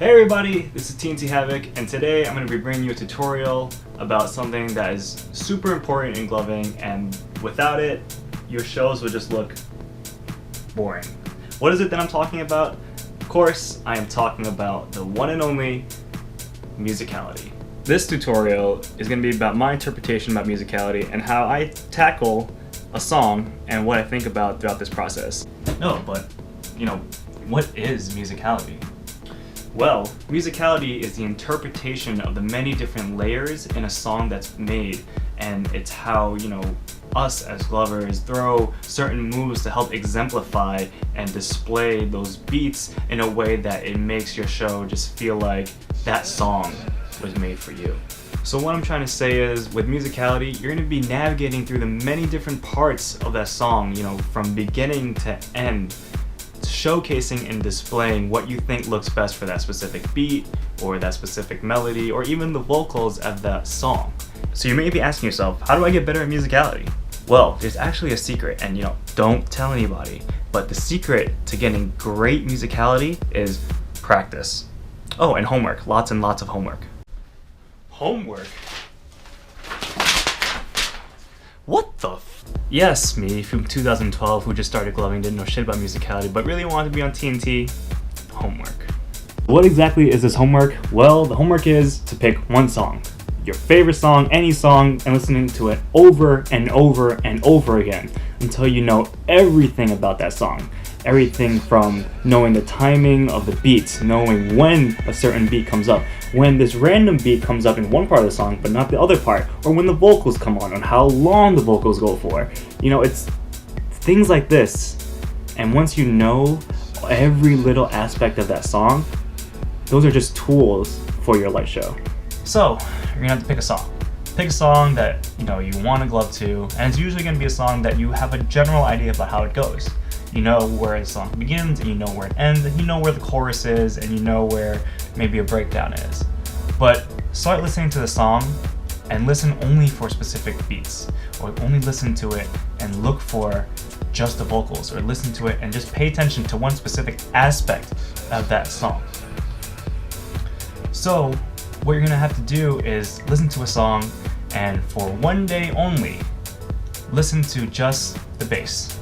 Hey everybody, this is TNT Havok, and today I'm going to be bringing you a tutorial about something that is super important in gloving, and without it, your shows would just look boring. What is it that I'm talking about? Of course, I am talking about the one and only musicality. This tutorial is going to be about my interpretation about musicality and how I tackle a song and what I think about throughout this process. No, but, what is musicality? Well, musicality is the interpretation of the many different layers in a song that's made, and it's how, us as glovers throw certain moves to help exemplify and display those beats in a way that it makes your show just feel like that song was made for you. So what I'm trying to say is, with musicality, you're going to be navigating through the many different parts of that song, from beginning to end, showcasing and displaying what you think looks best for that specific beat, or that specific melody, or even the vocals of that song. So you may be asking yourself, how do I get better at musicality? Well, there's actually a secret, and don't tell anybody, but the secret to getting great musicality is practice. Oh, and homework, lots and lots of homework. Homework? What the Yes, me from 2012 who just started gloving, didn't know shit about musicality, but really wanted to be on TNT. Homework. What exactly is this homework? Well, the homework is to pick one song. Your favorite song, any song, and listening to it over and over and over again until you know everything about that song. Everything from knowing the timing of the beats, knowing when a certain beat comes up, when this random beat comes up in one part of the song but not the other part, or when the vocals come on and how long the vocals go for. It's things like this. And once you know every little aspect of that song, those are just tools for your light show. So, you're gonna have to pick a song. Pick a song that you want to glove to, and it's usually gonna be a song that you have a general idea about how it goes. You know where the song begins, and you know where it ends, and you know where the chorus is, and you know where maybe a breakdown is. But start listening to the song and listen only for specific beats, or only listen to it and look for just the vocals, or listen to it and just pay attention to one specific aspect of that song. So what you're gonna have to do is listen to a song, and for one day only, listen to just the bass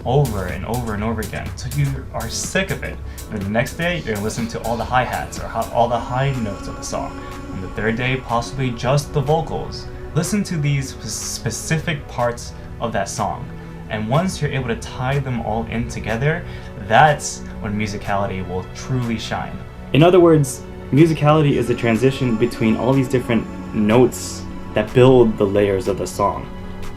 over and over and over again until you are sick of it. And then the next day, you're gonna listen to all the hi-hats or all the high notes of the song. And the third day, possibly just the vocals. Listen to these specific parts of that song. And once you're able to tie them all in together, that's when musicality will truly shine. In other words, musicality is the transition between all these different notes that build the layers of the song.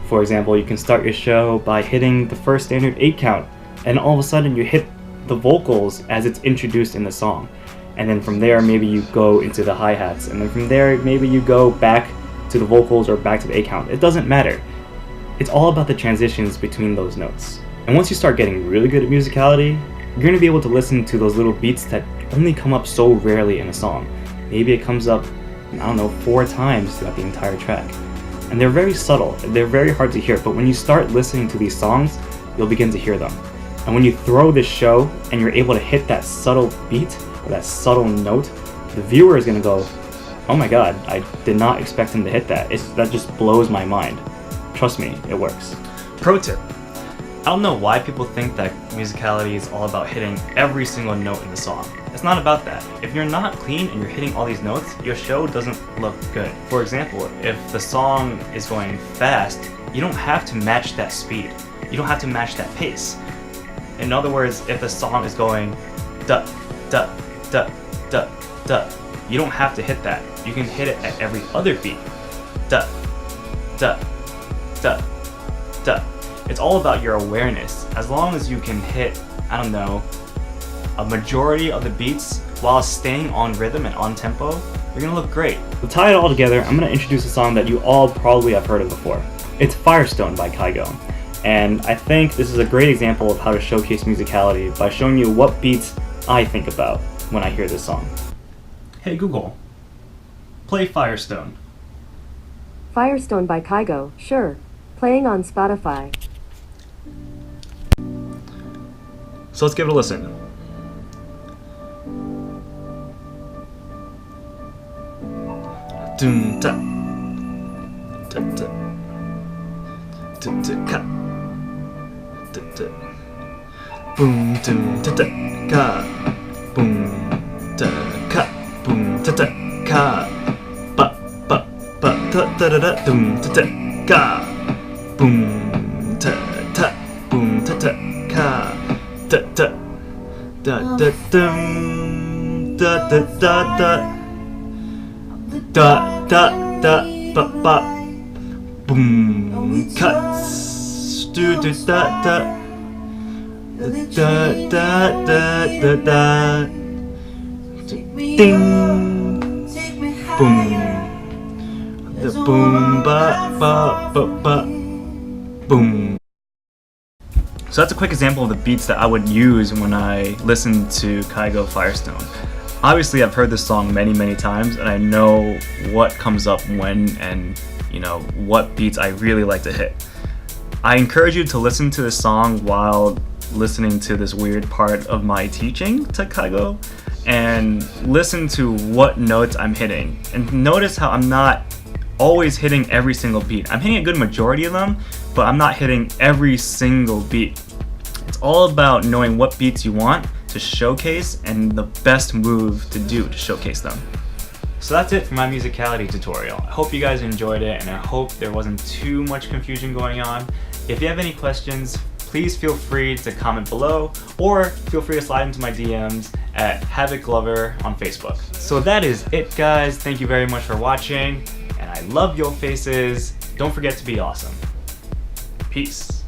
For example, you can start your show by hitting the first standard 8 count, and all of a sudden you hit the vocals as it's introduced in the song. And then from there, maybe you go into the hi-hats, and then from there, maybe you go back to the vocals or back to the 8 count. It doesn't matter. It's all about the transitions between those notes. And once you start getting really good at musicality, you're going to be able to listen to those little beats that only come up so rarely in a song. Maybe it comes up, 4 times throughout the entire track. And they're very subtle, they're very hard to hear, but when you start listening to these songs, you'll begin to hear them. And when you throw this show and you're able to hit that subtle beat, or that subtle note, the viewer is going to go, oh my god, I did not expect him to hit that. That just blows my mind. Trust me, it works. Pro tip. I don't know why people think that musicality is all about hitting every single note in the song. It's not about that. If you're not clean and you're hitting all these notes, your show doesn't look good. For example, if the song is going fast, you don't have to match that speed. You don't have to match that pace. In other words, if the song is going da da da da da, you don't have to hit that. You can hit it at every other beat. Da da da da. It's all about your awareness. As long as you can hit, a majority of the beats while staying on rhythm and on tempo, you're gonna look great. To tie it all together, I'm gonna introduce a song that you all probably have heard of before. It's Firestone by Kygo. And I think this is a great example of how to showcase musicality by showing you what beats I think about when I hear this song. Hey Google, play Firestone. Firestone by Kygo, sure. Playing on Spotify. So let's give it a listen. doom ta ta ta ta ta ka ta ta boom doom ta ta ka boom ta ka boom ta ta ka ba ba ba ta ta da da doom ta ta ka boom ta ta boom ta ta ka ta ta da da dum da da da da da da da ba ba boom cuts do do da da da da da da da ding boom the boom ba ba ba ba boom. So that's a quick example of the beats that I would use when I listen to Kygo Firestone. Obviously, I've heard this song many times, and I know what comes up when and, you know, what beats I really like to hit. I encourage you to listen to this song while listening to this weird part of my teaching to Kygo, and listen to what notes I'm hitting. And notice how I'm not always hitting every single beat. I'm hitting a good majority of them, but I'm not hitting every single beat. It's all about knowing what beats you want to showcase and the best move to do to showcase them. So that's it for my musicality tutorial. I hope you guys enjoyed it, and I hope there wasn't too much confusion going on. If you have any questions, please feel free to comment below, or feel free to slide into my DMs at Havok Lover on Facebook. So that is it, guys. Thank you very much for watching, and I love your faces. Don't forget to be awesome. Peace.